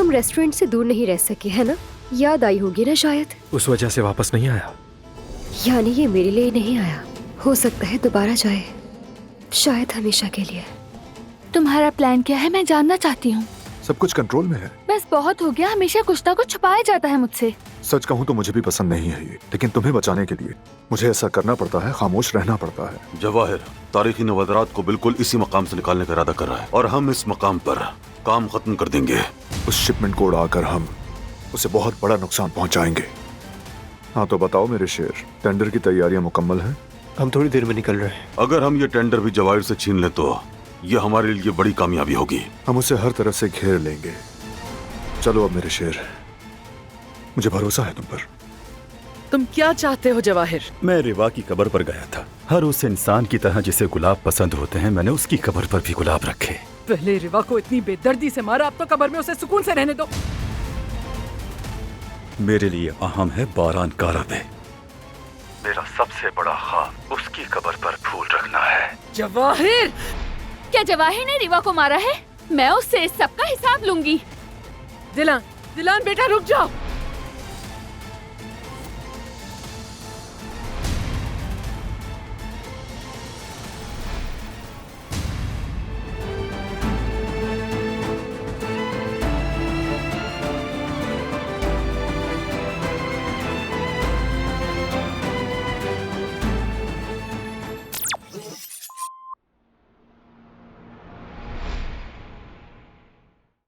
तुम रेस्टोरेंट से दूर नहीं रह सके, है ना? याद आई होगी ना शायद। उस वजह से वापस नहीं आया। यानी ये मेरे लिए नहीं आया, हो सकता है दोबारा जाए, शायद हमेशा के लिए। तुम्हारा प्लान क्या है, मैं जानना चाहती हूँ। सब कुछ कंट्रोल में है। बस बहुत हो गया, हमेशा कुछ ना कुछ छुपाया जाता है मुझसे। सच कहूँ तो मुझे भी पसंद नहीं है ये, लेकिन तुम्हें बचाने के लिए मुझे ऐसा करना पड़ता है, खामोश रहना पड़ता है। जवाहिर तारीखी नवादरात को बिल्कुल इसी मकाम से निकालने का इरादा कर रहा है और हम इस मकाम पर काम खत्म कर देंगे। उस शिपमेंट को उड़ाकर हम उसे बहुत बड़ा नुकसान पहुंचाएंगे। हाँ तो बताओ मेरे शेर, टेंडर की तैयारियां मुकम्मल हैं? हम थोड़ी देर में निकल रहे हैं। अगर हम ये टेंडर भी जवाहिर से छीन ले तो ये हमारे लिए बड़ी कामयाबी होगी। हम उसे हर तरफ से घेर लेंगे। चलो अब मेरे शेर, मुझे भरोसा है तुम पर। तुम क्या चाहते हो जवाहिर? मैं रिवा की कब्र पर गया था। हर उस इंसान की तरह जिसे गुलाब पसंद होते हैं, मैंने उसकी कब्र पर भी गुलाब रखे। पहले रिवा को इतनी बेदर्दी से मारा, अब तो कब्र में उसे सुकून से रहने दो। मेरे लिए अहम है बारान काराबे। मेरा सबसे बड़ा ख्वाब उसकी कब्र पर फूल रखना है। जवाहिर! क्या जवाहिर ने रिवा को मारा है? मैं उससे इस सब का हिसाब लूंगी। दिलान, दिलान बेटा रुक जाओ।